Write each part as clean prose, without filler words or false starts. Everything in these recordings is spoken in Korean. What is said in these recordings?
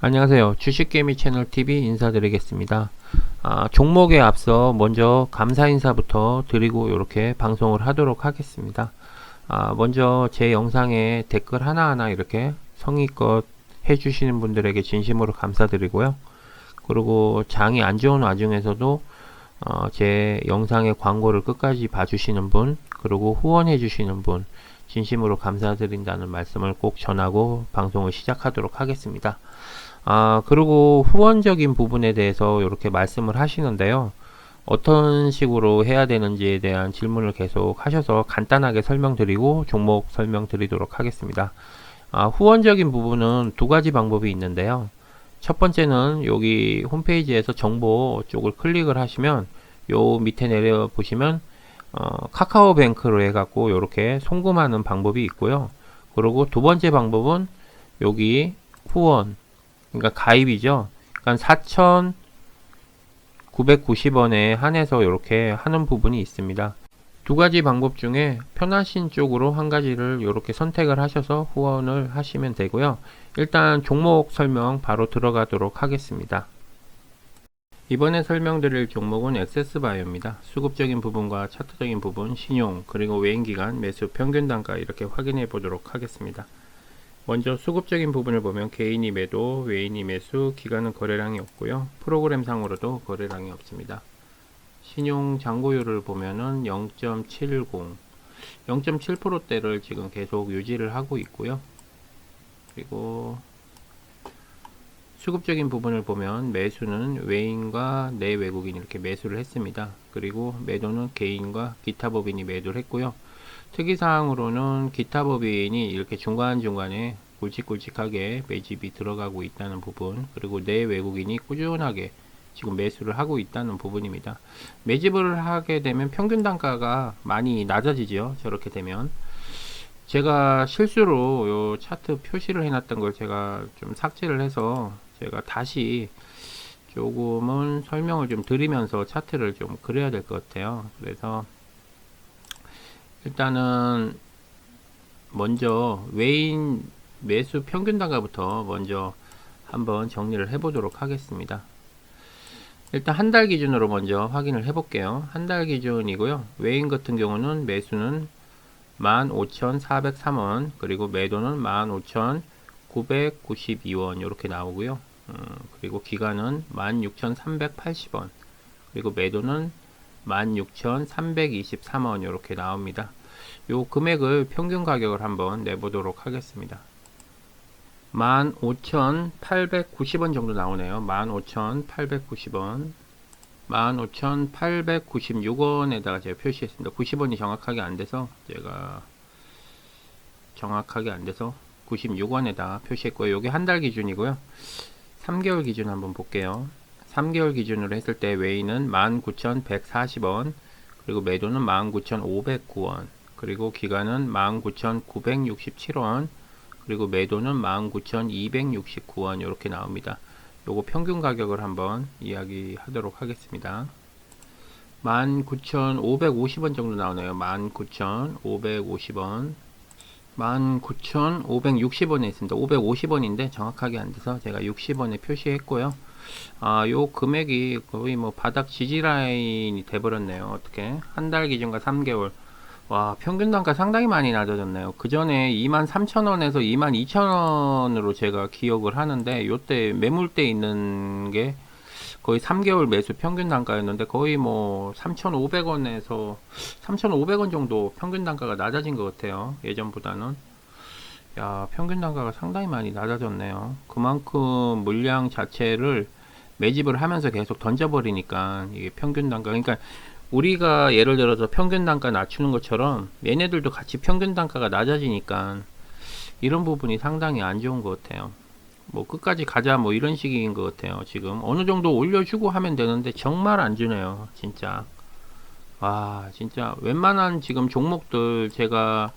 안녕하세요. 주식개미 채널 TV 인사드리겠습니다. 종목에 앞서 먼저 감사 인사부터 드리고 이렇게 방송을 하도록 하겠습니다. 먼저 제 영상에 댓글 하나하나 이렇게 성의껏 해주시는 분들에게 진심으로 감사드리고요. 그리고 장이 안 좋은 와중에서도 제 영상의 광고를 끝까지 봐주시는 분, 그리고 후원해 주시는 분 진심으로 감사드린다는 말씀을 꼭 전하고 방송을 시작하도록 하겠습니다. 그리고 후원적인 부분에 대해서 이렇게 말씀을 하시는데요. 어떤 식으로 해야 되는지에 대한 질문을 계속 하셔서 간단하게 설명드리고 종목 설명드리도록 하겠습니다. 후원적인 부분은 두 가지 방법이 있는데요. 첫 번째는 여기 홈페이지에서 정보 쪽을 클릭을 하시면 요 밑에 내려 보시면 카카오뱅크로 해갖고 이렇게 송금하는 방법이 있고요. 그리고 두 번째 방법은 여기 후원, 그러니까 가입이죠. 그러니까 4,990원에 한해서 이렇게 하는 부분이 있습니다. 두 가지 방법 중에 편하신 쪽으로 한 가지를 이렇게 선택을 하셔서 후원을 하시면 되고요. 일단 종목 설명 바로 들어가도록 하겠습니다. 이번에 설명드릴 종목은 액세스바이오입니다. 수급적인 부분과 차트적인 부분, 신용, 그리고 외인기간, 매수, 평균 단가 이렇게 확인해 보도록 하겠습니다. 먼저 수급적인 부분을 보면 개인이 매도, 외인이 매수, 기간은 거래량이 없고요. 프로그램상으로도 거래량이 없습니다. 신용 잔고율을 보면은 0.70, 0.7%대를 지금 계속 유지를 하고 있고요. 그리고 수급적인 부분을 보면 매수는 외인과 내외국인 이렇게 매수를 했습니다. 그리고 매도는 개인과 기타 법인이 매도를 했고요. 특이사항으로는 기타 법인이 이렇게 중간중간에 굵직굵직하게 매집이 들어가고 있다는 부분, 그리고 내외국인이 꾸준하게 지금 매수를 하고 있다는 부분입니다. 매집을 하게 되면 평균 단가가 많이 낮아지죠. 저렇게 되면 제가 실수로 요 차트 표시를 해놨던 걸 제가 좀 삭제를 해서 제가 다시 조금은 설명을 좀 드리면서 차트를 좀 그려야 될 것 같아요. 그래서 일단은 먼저 외인 매수 평균 단가부터 먼저 한번 정리를 해 보도록 하겠습니다. 일단 한 달 기준으로 먼저 확인을 해 볼게요. 한 달 기준이고요. 외인 같은 경우는 매수는 15,403원, 그리고 매도는 15,992원 이렇게 나오고요. 그리고 기간은 16,380원, 그리고 매도는 16,323원 이렇게 나옵니다. 요 금액을 평균 가격을 한번 내보도록 하겠습니다. 15,890원 정도 나오네요. 15,890원, 15,896원에다가 제가 표시했습니다. 90원이 정확하게 안 돼서 제가 96원에다 표시했고요. 요게 한 달 기준이고요. 3개월 기준 한번 볼게요. 3개월 기준으로 했을 때 외인은 19,140원, 그리고 매도는 19,509원, 그리고 기간은 19,967원, 그리고 매도는 19,269원 이렇게 나옵니다. 요거 평균 가격을 한번 이야기하도록 하겠습니다. 19,550원 정도 나오네요. 19,550원, 19,560원에 있습니다. 550원인데 정확하게 안 돼서 제가 60원에 표시했고요. 요 금액이 거의 뭐 바닥 지지 라인이 돼버렸네요. 어떻게 한 달 기준과 3개월, 와, 평균 단가 상당히 많이 낮아졌네요. 그 전에 23,000원에서 22,000원으로 제가 기억을 하는데, 요때 매물대 있는 게 거의 3개월 매수 평균 단가였는데, 거의 뭐 3,500원에서 3,500원 정도 평균 단가가 낮아진 것 같아요. 예전보다는. 야, 평균 단가가 상당히 많이 낮아졌네요. 그만큼 물량 자체를 매집을 하면서 계속 던져버리니까, 이게 평균 단가, 그러니까 우리가 예를 들어서 평균 단가 낮추는 것처럼 얘네들도 같이 평균 단가가 낮아지니까 이런 부분이 상당히 안 좋은 것 같아요. 뭐 끝까지 가자 뭐 이런 식인 것 같아요. 지금 어느 정도 올려주고 하면 되는데 정말 안 주네요. 진짜. 와, 진짜 웬만한 지금 종목들 제가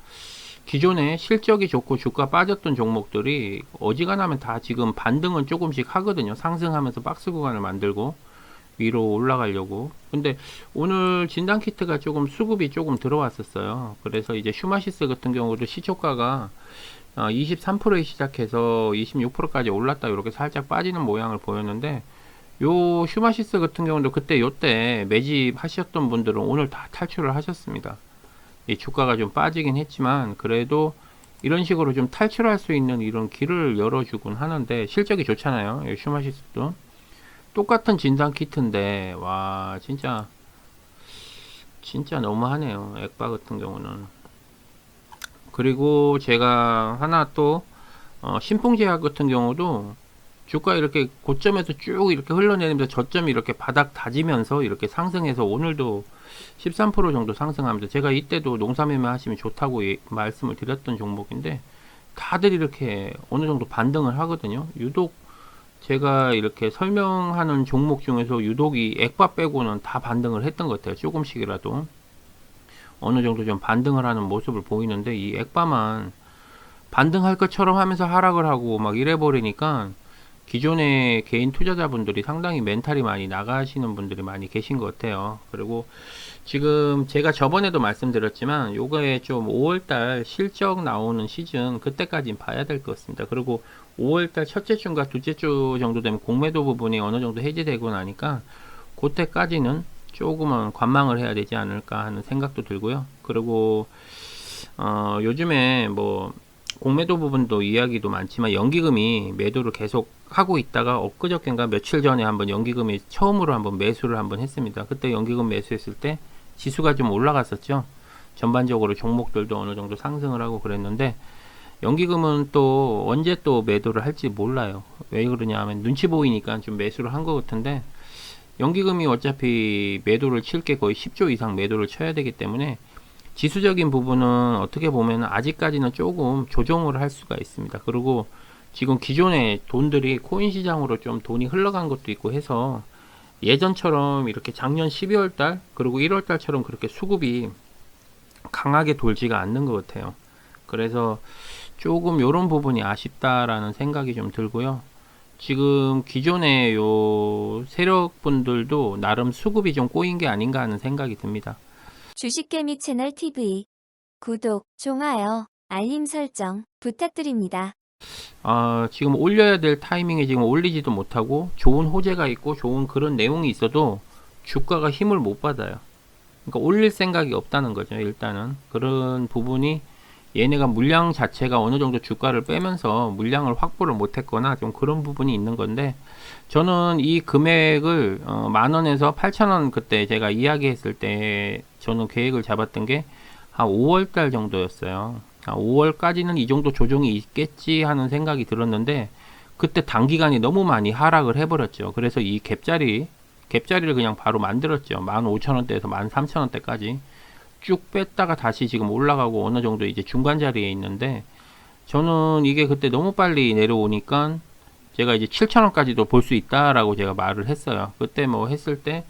기존에 실적이 좋고 주가 빠졌던 종목들이 어지간하면 다 지금 반등은 조금씩 하거든요. 상승하면서 박스 구간을 만들고 위로 올라가려고. 근데 오늘 진단키트가 조금 수급이 조금 들어왔었어요. 그래서 이제 슈마시스 같은 경우도 시초가가 23%에 시작해서 26%까지 올랐다 이렇게 살짝 빠지는 모양을 보였는데, 요 슈마시스 같은 경우도 그때 요때 매집하셨던 분들은 오늘 다 탈출을 하셨습니다. 이 주가가 좀 빠지긴 했지만 그래도 이런 식으로 좀 탈출할 수 있는 이런 길을 열어주곤 하는데 실적이 좋잖아요. 이 슈마시스도 똑같은 진단 키트인데 와 진짜 너무하네요. 액바 같은 경우는. 그리고 제가 하나 또 신풍제약 같은 경우도 주가 이렇게 고점에서 쭉 이렇게 흘러내리면서 저점이 이렇게 바닥 다지면서 이렇게 상승해서 오늘도 13% 정도 상승하면서, 제가 이때도 농사매매 하시면 좋다고 말씀을 드렸던 종목인데 다들 이렇게 어느 정도 반등을 하거든요. 유독 제가 이렇게 설명하는 종목 중에서 유독 이 액바 빼고는 다 반등을 했던 것 같아요. 조금씩이라도 어느 정도 좀 반등을 하는 모습을 보이는데, 이 액바만 반등할 것처럼 하면서 하락을 하고 막 이래 버리니까 기존의 개인 투자자분들이 상당히 멘탈이 많이 나가시는 분들이 많이 계신 것 같아요. 그리고 지금 제가 저번에도 말씀드렸지만 요거에 좀 5월달 실적 나오는 시즌 그때까지 봐야 될 것 같습니다. 그리고 5월달 첫째 주인가 둘째 주 정도 되면 공매도 부분이 어느 정도 해제되고 나니까 그때까지는 조금은 관망을 해야 되지 않을까 하는 생각도 들고요. 그리고 요즘에 뭐 공매도 부분도 이야기도 많지만 연기금이 매도를 계속 하고 있다가 엊그저께인가 며칠 전에 한번 연기금이 처음으로 한번 매수를 한번 했습니다. 그때 연기금 매수했을 때 지수가 좀 올라갔었죠. 전반적으로 종목들도 어느 정도 상승을 하고 그랬는데, 연기금은 또 언제 또 매도를 할지 몰라요. 왜 그러냐 하면 눈치 보이니까 좀 매수를 한 것 같은데, 연기금이 어차피 매도를 칠 게 거의 10조 이상 매도를 쳐야 되기 때문에 지수적인 부분은 어떻게 보면 아직까지는 조금 조정을 할 수가 있습니다. 그리고 지금 기존의 돈들이 코인 시장으로 좀 돈이 흘러간 것도 있고 해서 예전처럼 이렇게 작년 12월 달 그리고 1월 달처럼 그렇게 수급이 강하게 돌지가 않는 것 같아요. 그래서 조금 이런 부분이 아쉽다라는 생각이 좀 들고요. 지금 기존의 요 세력분들도 나름 수급이 좀 꼬인 게 아닌가 하는 생각이 듭니다. 주식개미 채널 TV 구독, 좋아요, 알림 설정 부탁드립니다. 지금 올려야 될 타이밍에 지금 올리지도 못하고 좋은 호재가 있고 좋은 그런 내용이 있어도 주가가 힘을 못 받아요. 그러니까 올릴 생각이 없다는 거죠. 일단은 그런 부분이 얘네가 물량 자체가 어느 정도 주가를 빼면서 물량을 확보를 못했거나 좀 그런 부분이 있는 건데, 저는 이 금액을 10,000원에서 8,000원 그때 제가 이야기했을 때 저는 계획을 잡았던 게 한 5월달 정도였어요. 5월까지는 이 정도 조정이 있겠지 하는 생각이 들었는데 그때 단기간에 너무 많이 하락을 해버렸죠. 그래서 이 갭자리를 그냥 바로 만들었죠. 15,000원대에서 13,000원대까지 쭉 뺐다가 다시 지금 올라가고 어느 정도 이제 중간 자리에 있는데, 저는 이게 그때 너무 빨리 내려오니까 제가 이제 7,000원까지도 볼 수 있다라고 제가 말을 했어요. 그때 뭐 했을 때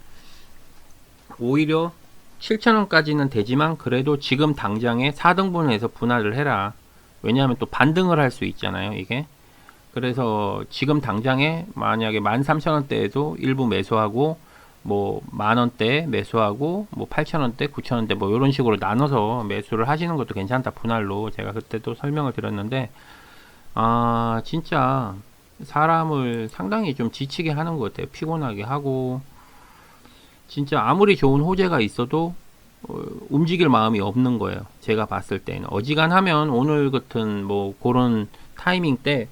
오히려 7,000원까지는 되지만 그래도 지금 당장에 4등분해서 분할을 해라. 왜냐하면 또 반등을 할 수 있잖아요, 이게. 그래서 지금 당장에 만약에 13,000원대에도 일부 매수하고 뭐 만원대 매수하고 뭐 8,000원대, 9,000원대 뭐 이런 식으로 나눠서 매수를 하시는 것도 괜찮다, 분할로. 제가 그때도 설명을 드렸는데 진짜 사람을 상당히 좀 지치게 하는 것 같아요. 피곤하게 하고 진짜 아무리 좋은 호재가 있어도 움직일 마음이 없는 거예요. 제가 봤을 때는 어지간하면 오늘 같은 뭐 그런 타이밍 때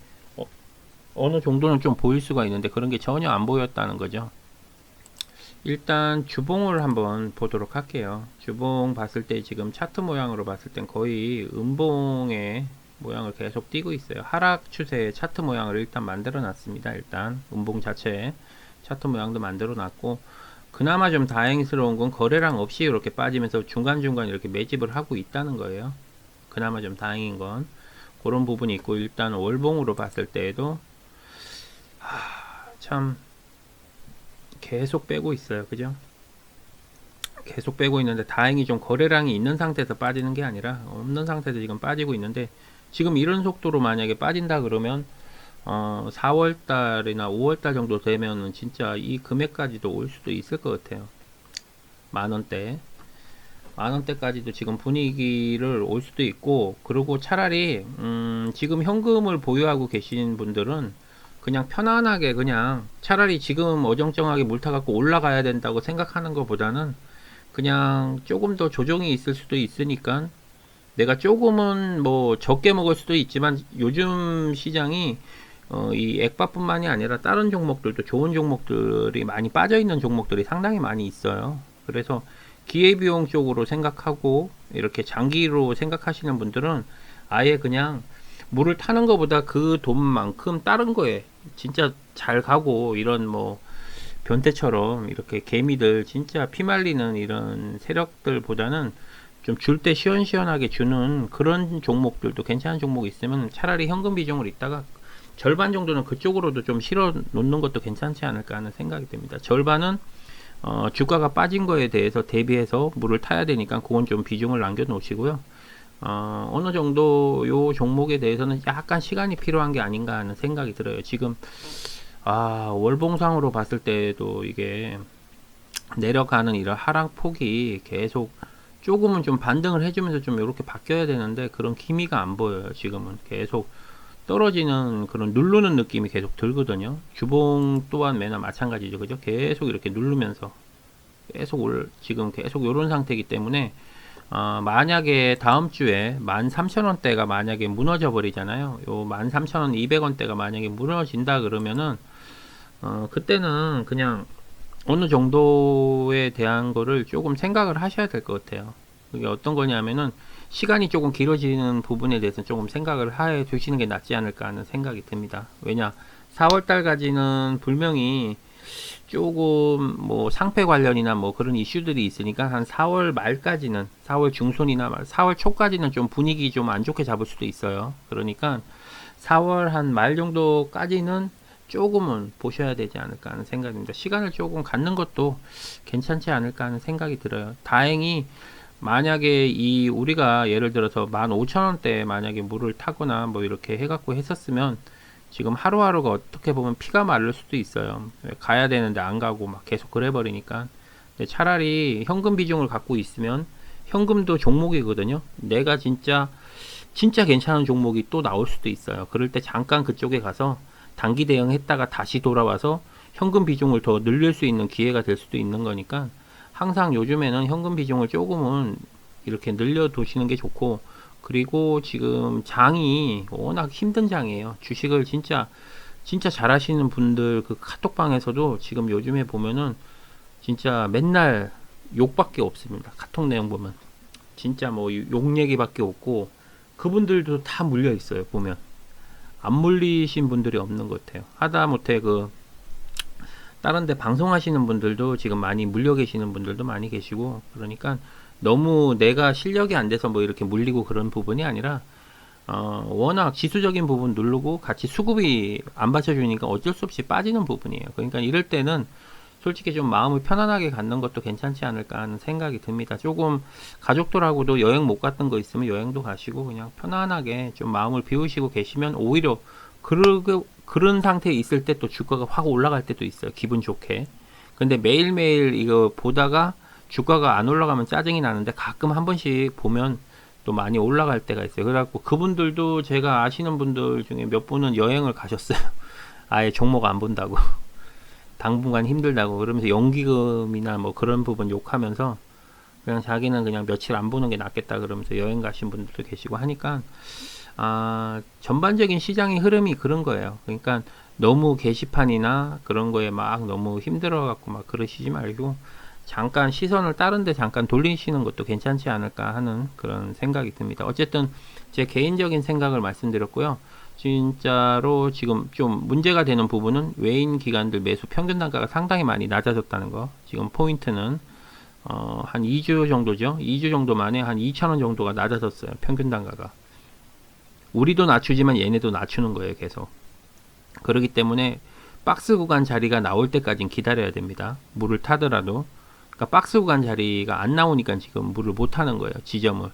어느 정도는 좀 보일 수가 있는데 그런 게 전혀 안 보였다는 거죠. 일단 주봉을 한번 보도록 할게요. 주봉 봤을 때 지금 차트 모양으로 봤을 땐 거의 음봉의 모양을 계속 띄고 있어요. 하락 추세의 차트 모양을 일단 만들어 놨습니다. 일단 음봉 자체에 차트 모양도 만들어 놨고, 그나마 좀 다행스러운 건 거래량 없이 이렇게 빠지면서 중간중간 이렇게 매집을 하고 있다는 거예요. 그나마 좀 다행인 건 그런 부분이 있고, 일단 월봉으로 봤을 때에도 참 계속 빼고 있어요. 그죠? 계속 빼고 있는데 다행히 좀 거래량이 있는 상태에서 빠지는 게 아니라 없는 상태에서 지금 빠지고 있는데, 지금 이런 속도로 만약에 빠진다 그러면 4월달이나 5월달 정도 되면은 진짜 이 금액까지도 올 수도 있을 것 같아요. 만원대까지도 지금 분위기를 올 수도 있고, 그리고 차라리 지금 현금을 보유하고 계신 분들은 그냥 편안하게 그냥 차라리 지금 어정쩡하게 물타갖고 올라가야 된다고 생각하는 것보다는 그냥 조금 더 조정이 있을 수도 있으니까 내가 조금은 뭐 적게 먹을 수도 있지만 요즘 시장이 이 액바뿐만이 아니라 다른 종목들도 좋은 종목들이 많이 빠져 있는 종목들이 상당히 많이 있어요. 그래서 기회비용 쪽으로 생각하고 이렇게 장기로 생각하시는 분들은 아예 그냥 물을 타는 것보다 그 돈만큼 다른 거에 진짜 잘 가고 이런 뭐 변태처럼 이렇게 개미들 진짜 피말리는 이런 세력들보다는 좀 줄 때 시원시원하게 주는 그런 종목들도 괜찮은 종목 있으면 차라리 현금 비중을 있다가 절반 정도는 그쪽으로도 좀 실어 놓는 것도 괜찮지 않을까 하는 생각이 듭니다. 절반은 주가가 빠진 거에 대해서 대비해서 물을 타야 되니까 그건 좀 비중을 남겨 놓으시고요. 어느 정도 요 종목에 대해서는 약간 시간이 필요한 게 아닌가 하는 생각이 들어요. 지금 월봉상으로 봤을 때도 이게 내려가는 이런 하락폭이 계속 조금은 좀 반등을 해주면서 좀 이렇게 바뀌어야 되는데 그런 기미가 안 보여요. 지금은 계속 떨어지는 그런 누르는 느낌이 계속 들거든요. 주봉 또한 매나 마찬가지죠. 그죠? 계속 이렇게 누르면서 지금 계속 이런 상태이기 때문에 만약에 다음 주에 13,000원대가 만약에 무너져 버리잖아요. 요 13,200원대가 만약에 무너진다 그러면은 그때는 그냥 어느 정도에 대한 거를 조금 생각을 하셔야 될 것 같아요. 그게 어떤 거냐면은 시간이 조금 길어지는 부분에 대해서 조금 생각을 해 두시는 게 낫지 않을까 하는 생각이 듭니다. 왜냐 4월달까지는 분명히 조금 뭐 상패 관련이나 뭐 그런 이슈들이 있으니까 한 4월 말까지는 4월 중순이나 4월 초까지는 좀 분위기 좀 안 좋게 잡을 수도 있어요. 그러니까 4월 한 말 정도까지는 조금은 보셔야 되지 않을까 하는 생각입니다. 시간을 조금 갖는 것도 괜찮지 않을까 하는 생각이 들어요. 다행히 만약에 우리가 예를 들어서 15,000원대 만약에 물을 타거나 뭐 이렇게 해갖고 했었으면 지금 하루하루가 어떻게 보면 피가 마를 수도 있어요. 가야 되는데 안 가고 막 계속 그래 버리니까. 차라리 현금 비중을 갖고 있으면 현금도 종목이거든요. 내가 진짜 괜찮은 종목이 또 나올 수도 있어요. 그럴 때 잠깐 그쪽에 가서 단기 대응했다가 다시 돌아와서 현금 비중을 더 늘릴 수 있는 기회가 될 수도 있는 거니까 항상 요즘에는 현금 비중을 조금은 이렇게 늘려 두시는 게 좋고, 그리고 지금 장이 워낙 힘든 장이에요. 주식을 진짜 잘 하시는 분들 그 카톡방에서도 지금 요즘에 보면은 진짜 맨날 욕밖에 없습니다. 카톡 내용 보면 진짜 뭐 욕 얘기밖에 없고, 그분들도 다 물려 있어요. 보면 안 물리신 분들이 없는 것 같아요. 하다못해 다른 데 방송하시는 분들도 지금 많이 물려 계시는 분들도 많이 계시고, 그러니까 너무 내가 실력이 안 돼서 뭐 이렇게 물리고 그런 부분이 아니라 워낙 지수적인 부분 누르고 같이 수급이 안 받쳐주니까 어쩔 수 없이 빠지는 부분이에요. 그러니까 이럴 때는 솔직히 좀 마음을 편안하게 갖는 것도 괜찮지 않을까 하는 생각이 듭니다. 조금 가족들하고도 여행 못 갔던 거 있으면 여행도 가시고 그냥 편안하게 좀 마음을 비우시고 계시면 오히려 그런 상태에 있을 때 또 주가가 확 올라갈 때도 있어요. 기분 좋게. 근데 매일매일 이거 보다가 주가가 안 올라가면 짜증이 나는데 가끔 한 번씩 보면 또 많이 올라갈 때가 있어요. 그래갖고 그분들도 제가 아시는 분들 중에 몇 분은 여행을 가셨어요. 아예 종목 안 본다고. 당분간 힘들다고. 그러면서 연기금이나 뭐 그런 부분 욕하면서 그냥 자기는 그냥 며칠 안 보는 게 낫겠다 그러면서 여행 가신 분들도 계시고 하니까 전반적인 시장의 흐름이 그런 거예요. 그러니까 너무 게시판이나 그런 거에 막 너무 힘들어 갖고 막 그러시지 말고 잠깐 시선을 다른 데 잠깐 돌리시는 것도 괜찮지 않을까 하는 그런 생각이 듭니다. 어쨌든 제 개인적인 생각을 말씀드렸고요. 진짜로 지금 좀 문제가 되는 부분은 외인 기관들 매수 평균 단가가 상당히 많이 낮아졌다는 거. 지금 포인트는 한 2주 정도죠. 2주 정도 만에 한 2,000원 정도가 낮아졌어요. 평균 단가가. 우리도 낮추지만 얘네도 낮추는 거예요. 계속. 그렇기 때문에 박스 구간 자리가 나올 때까지는 기다려야 됩니다. 물을 타더라도. 그러니까 박스 구간 자리가 안 나오니까 지금 물을 못 타는 거예요. 지점을.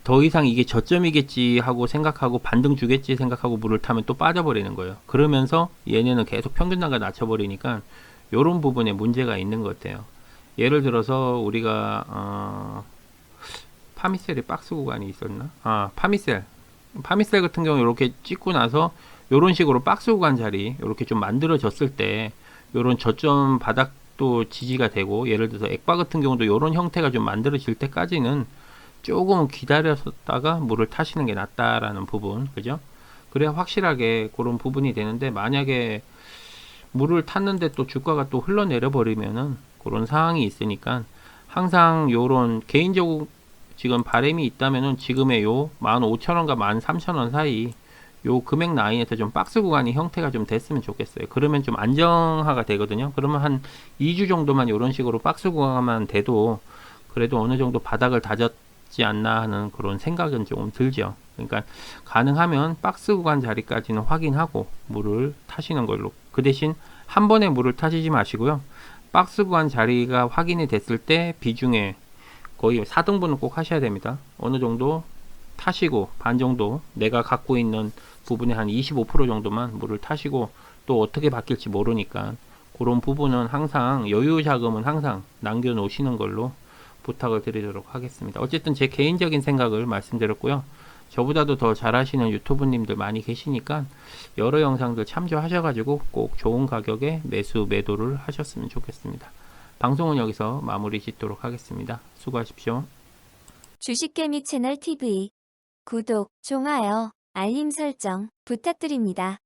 더 이상 이게 저점이겠지 하고 생각하고 반등 주겠지 생각하고 물을 타면 또 빠져버리는 거예요. 그러면서 얘네는 계속 평균 단가 낮춰버리니까 요런 부분에 문제가 있는 것 같아요. 예를 들어서 우리가 파미셀의 박스 구간이 있었나? 파미셀 파미셀 같은 경우 이렇게 찍고 나서 이런 식으로 박스 구간 자리 이렇게 좀 만들어졌을 때 이런 저점 바닥도 지지가 되고, 예를 들어서 액바 같은 경우도 이런 형태가 좀 만들어질 때까지는 조금 기다렸다가 물을 타시는 게 낫다라는 부분, 그죠? 그래야 확실하게 그런 부분이 되는데, 만약에 물을 탔는데 또 주가가 또 흘러내려 버리면은 그런 상황이 있으니까, 항상 요런 개인적으로 지금 바람이 있다면은 지금의 요 15,000원과 13,000원 사이 요 금액 라인에서 좀 박스 구간이 형태가 좀 됐으면 좋겠어요. 그러면 좀 안정화가 되거든요. 그러면 한 2주 정도만 이런 식으로 박스 구간만 돼도 그래도 어느 정도 바닥을 다졌지 않나 하는 그런 생각은 조금 들죠. 그러니까 가능하면 박스 구간 자리까지는 확인하고 물을 타시는 걸로. 그 대신 한 번에 물을 타시지 마시고요. 박스 구간 자리가 확인이 됐을 때 비중에 거의 4등분은 꼭 하셔야 됩니다. 어느 정도 타시고 반 정도 내가 갖고 있는 부분의 한 25% 정도만 물을 타시고, 또 어떻게 바뀔지 모르니까 그런 부분은 항상 여유 자금은 항상 남겨 놓으시는 걸로 부탁을 드리도록 하겠습니다. 어쨌든 제 개인적인 생각을 말씀드렸고요. 저보다도 더 잘하시는 유튜브님들 많이 계시니까 여러 영상들 참조하셔가지고 꼭 좋은 가격에 매수 매도를 하셨으면 좋겠습니다. 방송은 여기서 마무리 짓도록 하겠습니다. 수고하십시오. 주식개미 채널 TV 구독, 좋아요, 알림 설정 부탁드립니다.